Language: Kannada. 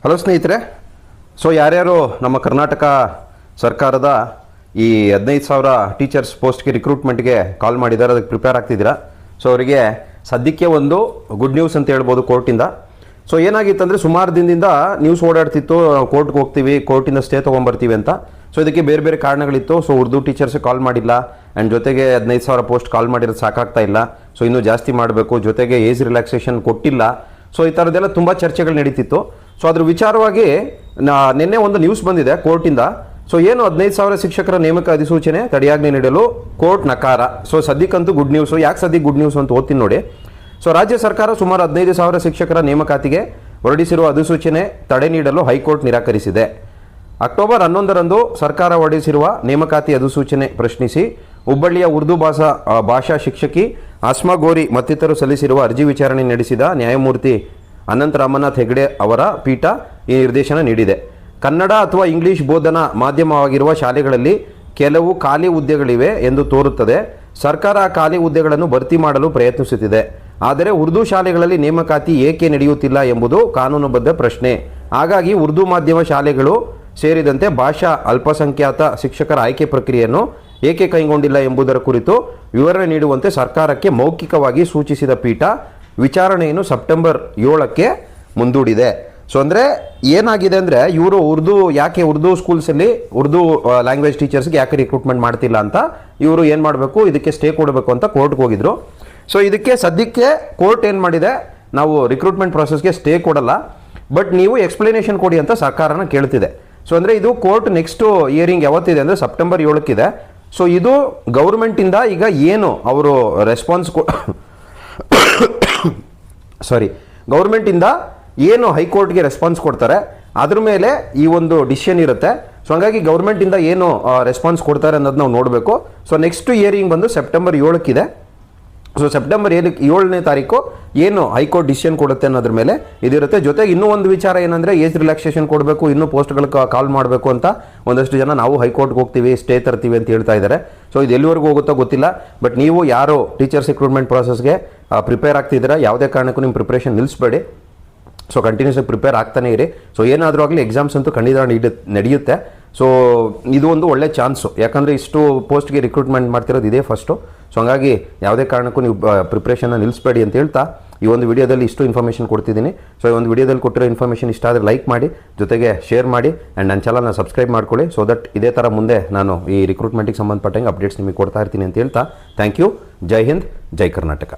ಹಲೋ ಸ್ನೇಹಿತರೆ, ಸೊ ಯಾರ್ಯಾರು ನಮ್ಮ ಕರ್ನಾಟಕ ಸರ್ಕಾರದ ಈ 15,000 ಟೀಚರ್ಸ್ ಪೋಸ್ಟ್ಗೆ ರಿಕ್ರೂಟ್ಮೆಂಟ್ಗೆ ಕಾಲ್ ಮಾಡಿದ್ದಾರೆ, ಅದಕ್ಕೆ ಪ್ರಿಪೇರ್ ಆಗ್ತಿದ್ದೀರಾ. ಸೊ ಅವರಿಗೆ ಸದ್ಯಕ್ಕೆ ಒಂದು ಗುಡ್ ನ್ಯೂಸ್ ಅಂತ ಹೇಳ್ಬೋದು ಕೋರ್ಟಿಂದ. ಸೊ ಏನಾಗಿತ್ತಂದರೆ ಸುಮಾರು ದಿನದಿಂದ ನ್ಯೂಸ್ ಓಡಾಡ್ತಿತ್ತು, ಕೋರ್ಟ್ಗೆ ಹೋಗ್ತೀವಿ, ಕೋರ್ಟಿಂದ ಸ್ಟೇ ತೊಗೊಂಬರ್ತೀವಿ ಅಂತ. ಸೊ ಇದಕ್ಕೆ ಬೇರೆ ಬೇರೆ ಕಾರಣಗಳಿತ್ತು. ಸೊ ಉರ್ದು ಟೀಚರ್ಸ್ ಕಾಲ್ ಮಾಡಿಲ್ಲ, ಆ್ಯಂಡ್ ಜೊತೆಗೆ 15,000 ಪೋಸ್ಟ್ ಕಾಲ್ ಮಾಡಿರೋದು ಸಾಕಾಗ್ತಾ ಇಲ್ಲ, ಸೊ ಇನ್ನೂ ಜಾಸ್ತಿ ಮಾಡಬೇಕು, ಜೊತೆಗೆ ಏಜ್ ರಿಲ್ಯಾಕ್ಸೇಷನ್ ಕೊಟ್ಟಿಲ್ಲ. ಸೊ ಈ ಥರದ್ದೆಲ್ಲ ತುಂಬ ಚರ್ಚೆಗಳು ನಡೀತಿತ್ತು. ಸೊ ಅದ್ರ ವಿಚಾರವಾಗಿ ನಿನ್ನೆ ಒಂದು ನ್ಯೂಸ್ ಬಂದಿದೆ ಕೋರ್ಟಿಂದ. ಸೊ ಏನು 15,000 ಶಿಕ್ಷಕರ ನೇಮಕ ಅಧಿಸೂಚನೆ ತಡೆಯಾಜ್ಞೆ ನೀಡಲು ಕೋರ್ಟ್ ನಕಾರ. ಸೊ ಸದ್ಯಕ್ಕಂತೂ ಗುಡ್ ನ್ಯೂಸು. ಯಾಕೆ ಸದ್ಯಕ್ಕೆ ಗುಡ್ ನ್ಯೂಸ್ ಅಂತ ಓದ್ತೀನಿ ನೋಡಿ. ಸೊ ರಾಜ್ಯ ಸರ್ಕಾರ ಸುಮಾರು 15,000 ಶಿಕ್ಷಕರ ನೇಮಕಾತಿಗೆ ಹೊರಡಿಸಿರುವ ಅಧಿಸೂಚನೆ ತಡೆ ನೀಡಲು ಹೈಕೋರ್ಟ್ ನಿರಾಕರಿಸಿದೆ. ಅಕ್ಟೋಬರ್ 11ರಂದು ಸರ್ಕಾರ ಹೊರಡಿಸಿರುವ ನೇಮಕಾತಿ ಅಧಿಸೂಚನೆ ಪ್ರಶ್ನಿಸಿ ಹುಬ್ಬಳ್ಳಿಯ ಉರ್ದು ಭಾಷಾ ಶಿಕ್ಷಕಿ ಆಸ್ಮಾ ಗೋರಿ ಮತ್ತಿತರರು ಸಲ್ಲಿಸಿರುವ ಅರ್ಜಿ ವಿಚಾರಣೆ ನಡೆಸಿದ ನ್ಯಾಯಮೂರ್ತಿ ಅನಂತ ರಾಮನಾಥ್ ಹೆಗಡೆ ಅವರ ಪೀಠ ಈ ನಿರ್ದೇಶನ ನೀಡಿದೆ. ಕನ್ನಡ ಅಥವಾ ಇಂಗ್ಲಿಷ್ ಬೋಧನಾ ಮಾಧ್ಯಮವಾಗಿರುವ ಶಾಲೆಗಳಲ್ಲಿ ಕೆಲವು ಖಾಲಿ ಹುದ್ದೆಗಳಿವೆ ಎಂದು ತೋರುತ್ತದೆ. ಸರ್ಕಾರ ಆ ಖಾಲಿ ಹುದ್ದೆಗಳನ್ನು ಭರ್ತಿ ಮಾಡಲು ಪ್ರಯತ್ನಿಸುತ್ತಿದೆ. ಆದರೆ ಉರ್ದು ಶಾಲೆಗಳಲ್ಲಿ ನೇಮಕಾತಿ ಏಕೆ ನಡೆಯುತ್ತಿಲ್ಲ ಎಂಬುದು ಕಾನೂನುಬದ್ಧ ಪ್ರಶ್ನೆ. ಹಾಗಾಗಿ ಉರ್ದು ಮಾಧ್ಯಮ ಶಾಲೆಗಳು ಸೇರಿದಂತೆ ಭಾಷಾ ಅಲ್ಪಸಂಖ್ಯಾತ ಶಿಕ್ಷಕರ ಆಯ್ಕೆ ಪ್ರಕ್ರಿಯೆಯನ್ನು ಏಕೆ ಕೈಗೊಂಡಿಲ್ಲ ಎಂಬುದರ ಕುರಿತು ವಿವರಣೆ ನೀಡುವಂತೆ ಸರ್ಕಾರಕ್ಕೆ ಮೌಖಿಕವಾಗಿ ಸೂಚಿಸಿದ ಪೀಠ ವಿಚಾರಣೆಯನ್ನು ಸೆಪ್ಟೆಂಬರ್ 7ಕ್ಕೆ ಮುಂದೂಡಿದೆ. ಸೊ ಅಂದರೆ ಏನಾಗಿದೆ ಅಂದರೆ ಇವರು ಉರ್ದು ಸ್ಕೂಲ್ಸಲ್ಲಿ ಉರ್ದು ಲ್ಯಾಂಗ್ವೇಜ್ ಟೀಚರ್ಸ್ಗೆ ಯಾಕೆ ರಿಕ್ರೂಟ್ಮೆಂಟ್ ಮಾಡ್ತಿಲ್ಲ ಅಂತ ಇವರು ಏನು ಮಾಡಬೇಕು, ಇದಕ್ಕೆ ಸ್ಟೇ ಕೊಡಬೇಕು ಅಂತ ಕೋರ್ಟ್ಗೆ ಹೋಗಿದ್ರು. ಸೊ ಇದಕ್ಕೆ ಸದ್ಯಕ್ಕೆ ಕೋರ್ಟ್ ಏನು ಮಾಡಿದೆ, ನಾವು ರಿಕ್ರೂಟ್ಮೆಂಟ್ ಪ್ರೊಸೆಸ್ಗೆ ಸ್ಟೇ ಕೊಡಲ್ಲ, ಬಟ್ ನೀವು ಎಕ್ಸ್ಪ್ಲನೇಷನ್ ಕೊಡಿ ಅಂತ ಸರ್ಕಾರನ ಕೇಳ್ತಿದೆ. ಸೊ ಅಂದರೆ ಇದು ಕೋರ್ಟ್ ನೆಕ್ಸ್ಟು ಹಿಯರಿಂಗ್ ಯಾವತ್ತಿದೆ ಅಂದರೆ ಸೆಪ್ಟೆಂಬರ್ 7ಕ್ಕಿದೆ. ಸೊ ಇದು ಗೌರ್ಮೆಂಟಿಂದ ಈಗ ಏನು ಅವರು ರೆಸ್ಪಾನ್ಸ್ ಗೌರ್ಮೆಂಟಿಂದ ಏನು ಹೈಕೋರ್ಟ್ಗೆ ರೆಸ್ಪಾನ್ಸ್ ಕೊಡ್ತಾರೆ ಅದ್ರ ಮೇಲೆ ಈ ಒಂದು ಡಿಸಿಷನ್ ಇರುತ್ತೆ. ಸೊ ಹಾಗಾಗಿ ಗೌರ್ಮೆಂಟಿಂದ ಏನು ರೆಸ್ಪಾನ್ಸ್ ಕೊಡ್ತಾರೆ ಅನ್ನೋದು ನಾವು ನೋಡಬೇಕು. ಸೊ ನೆಕ್ಸ್ಟ್ ಹಿಯರಿಂಗ್ ಬಂದು ಸೆಪ್ಟೆಂಬರ್ 7ಕ್ಕಿದೆ. ಸೊ ಸೆಪ್ಟೆಂಬರ್ 7ನೇ ತಾರೀಕು ಏನು ಹೈಕೋರ್ಟ್ ಡಿಸಿಷನ್ ಕೊಡುತ್ತೆ ಅನ್ನೋದ್ರ ಮೇಲೆ ಇದಿರುತ್ತೆ. ಜೊತೆಗೆ ಇನ್ನೂ ಒಂದು ವಿಚಾರ ಏನಂದರೆ ಏಜ್ ರಿಲ್ಯಾಕ್ಸೇಷನ್ ಕೊಡಬೇಕು, ಇನ್ನೂ ಪೋಸ್ಟ್ಗಳು ಕಾಲ್ ಮಾಡಬೇಕು ಅಂತ ಒಂದಷ್ಟು ಜನ ನಾವು ಹೈಕೋರ್ಟ್ಗೆ ಹೋಗ್ತೀವಿ, ಸ್ಟೇ ತರ್ತೀವಿ ಅಂತ ಹೇಳ್ತಾ ಇದ್ದಾರೆ. ಸೊ ಇದು ಎಲ್ಲಿವರೆಗೂ ಹೋಗುತ್ತೋ ಗೊತ್ತಿಲ್ಲ. ಬಟ್ ನೀವು ಯಾರು ಟೀಚರ್ಸ್ ರಿಕ್ರೂಟ್ಮೆಂಟ್ ಪ್ರಾಸೆಸ್ಗೆ ಪ್ರಿಪೇರ್ ಆಗ್ತಿದ್ದೀರಾ, ಯಾವುದೇ ಕಾರಣಕ್ಕೂ ನಿಮ್ಮ ಪ್ರಿಪ್ರೇಷನ್ ನಿಲ್ಲಿಸಬೇಡಿ. ಸೊ ಕಂಟಿನ್ಯೂಸ್ ಆಗಿ ಪ್ರಿಪೇರ್ ಆಗ್ತಾನೆ ಇರಿ. ಸೊ ಏನಾದರೂ ಆಗಲಿ ಎಕ್ಸಾಮ್ಸ್ ಅಂತೂ ಖಂಡಿತ ನಡೆಯುತ್ತೆ. ಸೊ ಇದು ಒಂದು ಒಳ್ಳೆ ಚಾನ್ಸು, ಯಾಕಂದರೆ ಇಷ್ಟು ಪೋಸ್ಟ್ಗೆ ರಿಕ್ರೂಟ್ಮೆಂಟ್ ಮಾಡ್ತಿರೋದು ಇದೇ ಫಸ್ಟು. ಸೊ ಹಾಗಾಗಿ ಯಾವುದೇ ಕಾರಣಕ್ಕೂ ನೀವು ಪ್ರಿಪ್ರೇಷನ್ನ ನಿಲ್ಲಿಸಬೇಡಿ ಅಂತ ಹೇಳ್ತಾ ಈ ಒಂದು ವಿಡಿಯೋದಲ್ಲಿ ಇಷ್ಟು ಇನ್ಫಾರ್ಮೇಷನ್ ಕೊಡ್ತಿದ್ದೀನಿ. ಸೊ ಈ ಒಂದು ವಿಡಿಯೋದಲ್ಲಿ ಕೊಟ್ಟಿರೋ ಇನ್ಫಾರ್ಮೇಷನ್ ಇಷ್ಟ ಆದರೆ ಲೈಕ್ ಮಾಡಿ, ಜೊತೆಗೆ ಶೇರ್ ಮಾಡಿ, ಆ್ಯಂಡ್ ನನ್ನ ಚಾನಲ್ನ ಸಬ್ಸ್ಕ್ರೈಬ್ ಮಾಡ್ಕೊಳ್ಳಿ. ಸೊ ದಟ್ ಇದೇ ಥರ ಮುಂದೆ ನಾನು ಈ ರಿಕ್ರೂಟ್ಮೆಂಟಿಗೆ ಸಂಬಂಧಪಟ್ಟಂಗೆ ಅಪ್ಡೇಟ್ಸ್ ನಿಮಗೆ ಕೊಡ್ತಾ ಇರ್ತೀನಿ ಅಂತ ಹೇಳ್ತಾ ಥ್ಯಾಂಕ್ ಯು. ಜೈ ಹಿಂದ್, ಜೈ ಕರ್ನಾಟಕ.